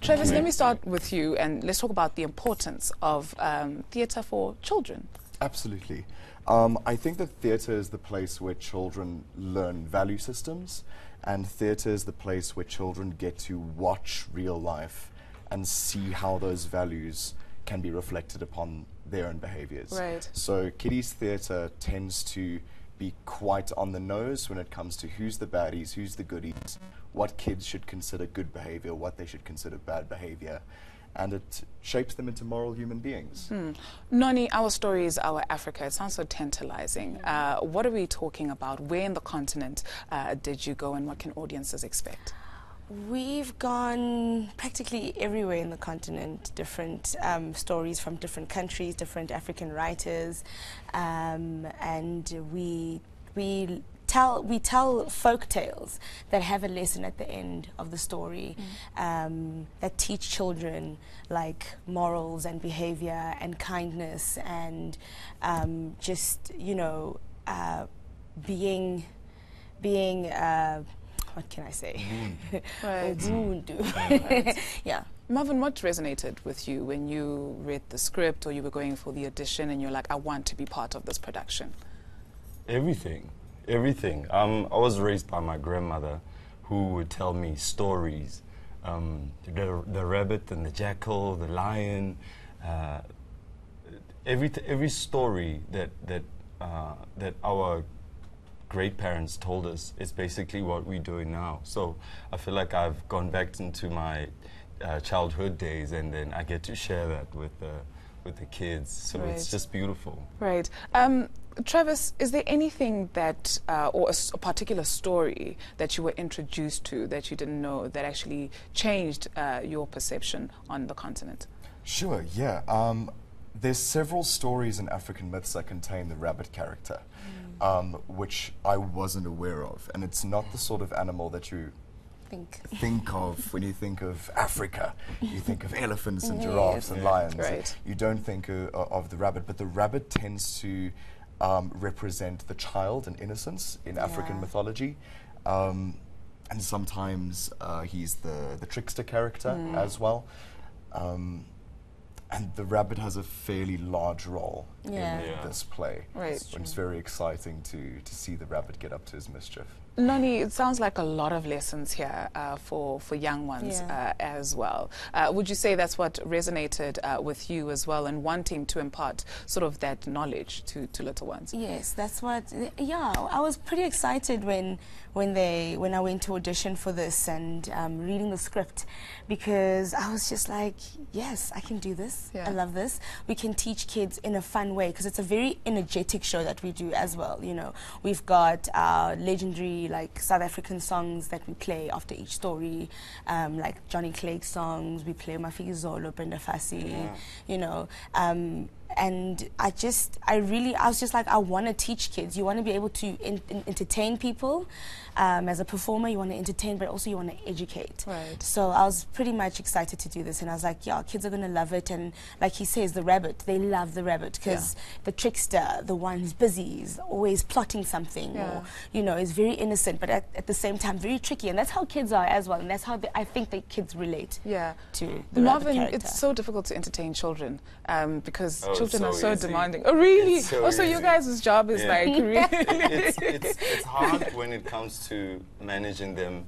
Travis, let me start with you and let's talk about the importance of theatre for children. Absolutely. I think that theatre is the place where children learn value systems, and theatre is the place where children get to watch real life and see how those values can be reflected upon their own behaviors. Right. So kiddies theatre tends to be quite on the nose when it comes to who's the baddies, who's the goodies, what kids should consider good behavior, what they should consider bad behavior, and it shapes them into moral human beings. Noni, our story is our Africa. It sounds so tantalizing. What are we talking about? Where in the continent did you go, and what can audiences expect? We've gone practically everywhere in the continent, different stories from different countries, different African writers, and we tell folk tales that have a lesson at the end of the story, that teach children like morals and behavior and kindness and just, you know, being what can I say? Right. Yeah. Marvin, what resonated with you when you read the script or you were going for the audition and you're like, I want to be part of this production? Everything. Everything. I was raised by my grandmother who would tell me stories. The rabbit and the jackal, the lion, every story that our great parents told us is basically what we're doing now. So I feel like I've gone back into my childhood days, and then I get to share that with the kids. So it's just beautiful. Right. Travis, is there anything that, or a particular story that you were introduced to that you didn't know that actually changed your perception on the continent? Sure, yeah. There's several stories in African myths that contain the rabbit character, which I wasn't aware of. And it's not the sort of animal that you think of when you think of Africa. You think of elephants and giraffes and lions. Right. You don't think of the rabbit, but the rabbit tends to represent the child and innocence in African mythology. And sometimes he's the trickster character as well. And the rabbit has a fairly large role in this play. Right. And it's very exciting to see the rabbit get up to his mischief. Noni, it sounds like a lot of lessons here for young ones as well. Would you say that's what resonated with you as well, and wanting to impart sort of that knowledge to little ones? Yes, that's what. Yeah, I was pretty excited when I went to audition for this and reading the script, because I was just like, yes, I can do this. I love this. We can teach kids in a fun way, because it's a very energetic show that we do as well. You know, we've got legendary like South African songs that we play after each story, like Johnny Clegg songs. We play Mafiki Zolo, Brenda Fassie, you know. And I was just like, I want to teach kids. You want to be able to entertain people. As a performer, you want to entertain, but also you want to educate. Right. So I was pretty much excited to do this, and I was like, yeah, kids are going to love it. And like he says, the rabbit, they love the rabbit, because the trickster, the one who's busy, is always plotting something, or, you know, is very innocent, but at the same time very tricky. And that's how kids are as well, and that's how I think the kids relate to the Marvin, rabbit character. it's so difficult to entertain children because children are so so easy. demanding. Oh, really? It's so Also, easy. you guys' job is like really... it's hard when it comes to managing them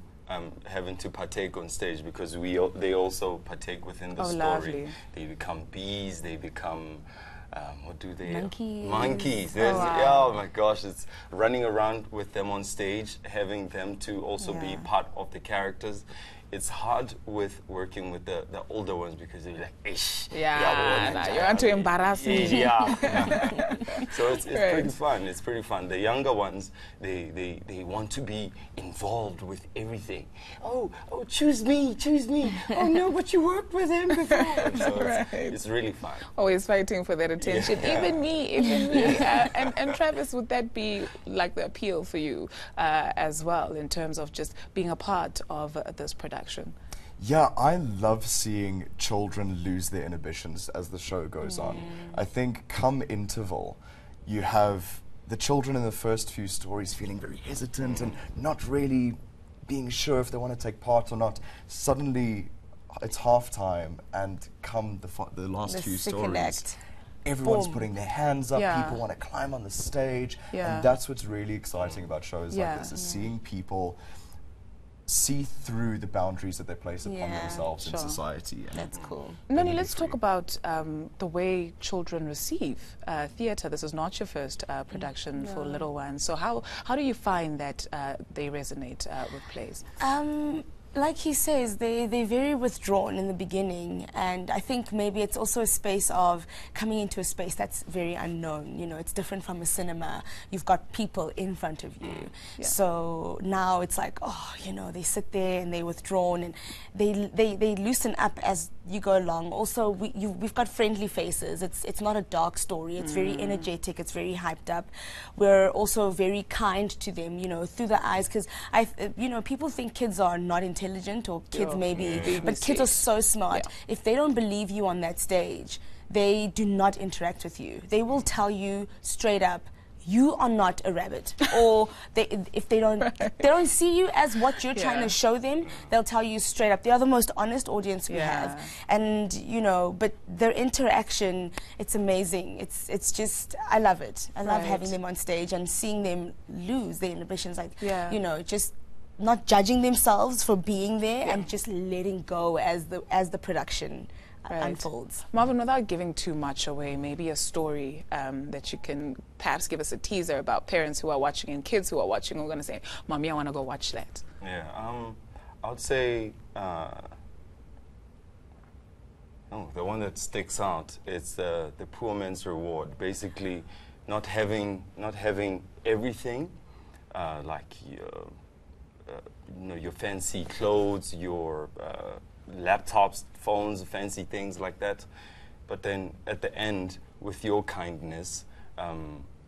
having to partake on stage, because they also partake within the story. Lovely. They become bees, they become what do they? Monkeys. Monkeys. Oh my gosh, it's running around with them on stage, having them to also be part of the characters. It's hard with working with the older ones, because they're like, ish. you want to embarrass me. So it's pretty fun. It's pretty fun. The younger ones, they want to be involved with everything. Oh, choose me. Oh no, but you worked with him before. So it's really fun. Always fighting for that attention. Even me. And Travis, would that be like the appeal for you as well, in terms of just being a part of this production? Yeah, I love seeing children lose their inhibitions as the show goes on. I think come interval, you have the children in the first few stories feeling very hesitant and not really being sure if they want to take part or not. Suddenly, it's halftime, and come the last few stories, everyone's putting their hands up, people want to climb on the stage, and that's what's really exciting about shows like this, is seeing people see through the boundaries that they place upon themselves in society. And that's cool. Noni, let's talk about the way children receive theatre. This is not your first production for little ones. So how do you find that they resonate with plays? Like he says, they're very withdrawn in the beginning, and I think maybe it's also a space of coming into a space that's very unknown. You know, it's different from a cinema. You've got people in front of you. So now it's like, oh, you know, they sit there and they're withdrawn, and they loosen up as you go along. Also, we've got friendly faces. It's not a dark story. It's very energetic. It's very hyped up. We're also very kind to them, you know, through the eyes, because you know, people think kids are not intelligent, or kids maybe, but kids are so smart. If they don't believe you on that stage, they do not interact with you. They will tell you straight up, you are not a rabbit. Or if they don't see you as what you're trying to show them, they'll tell you straight up. They are the most honest audience we have. And, you know, but their interaction, it's amazing. It's just, I love it. I love having them on stage and seeing them lose their inhibitions. Like, you know, just not judging themselves for being there and just letting go as the production unfolds. Marvin, without giving too much away, maybe a story that you can perhaps give us a teaser about parents who are watching and kids who are watching who are going to say, Mommy, I want to go watch that. Yeah, I would say the one that sticks out is the poor man's reward. Basically, not having everything, like you know, your fancy clothes, your laptops, phones, fancy things like that. But then at the end, with your kindness,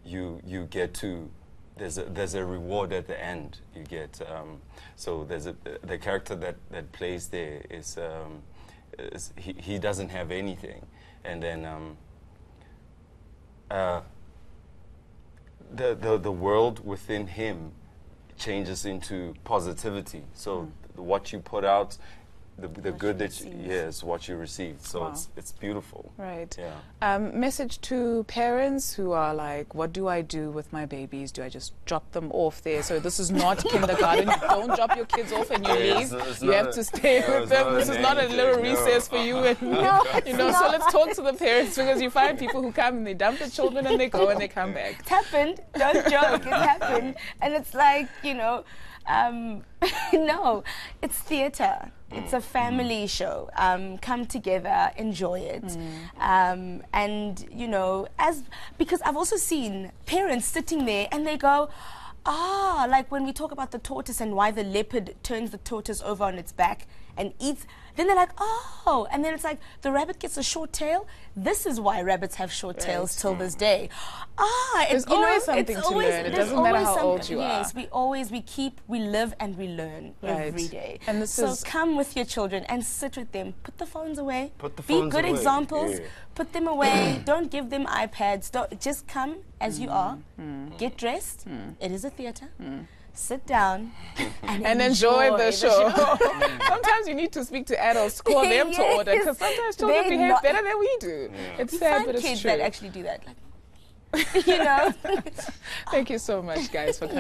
you get to, there's a reward at the end. You get so there's the character that plays there is he doesn't have anything, and then the world within him changes into positivity. So what you put out, the good that is what you receive. So it's beautiful. Right. Yeah. Message to parents who are like, what do I do with my babies? Do I just drop them off there? So this is not kindergarten. Don't drop your kids off and you leave. You have to stay with them. This is not a little recess for you. And, you know, so let's talk to the parents, because you find people who come and they dump the children and they go and they come back. It's happened. Don't joke. It's happened. And it's like, you know, no, it's theatre. It's a family show. Come together, enjoy it. And, you know, because I've also seen parents sitting there and they go, like when we talk about the tortoise and why the leopard turns the tortoise over on its back and eats, then they're like, oh, and then it's like the rabbit gets a short tail. This is why rabbits have short tails till this day. There's always something to learn. It doesn't matter how old you are. Yes, we live and we learn every day. And this so come with your children and sit with them. Put the phones away. Be good examples. Put them away. Don't give them iPads. Just come as you are. Get dressed. It is a theatre. Sit down and enjoy the show. Sometimes you need to speak to adults, call them to order, because sometimes children behave better than we do. It's sad, but it's true. Kids that actually do that, like, you know. Thank you so much, guys, for coming.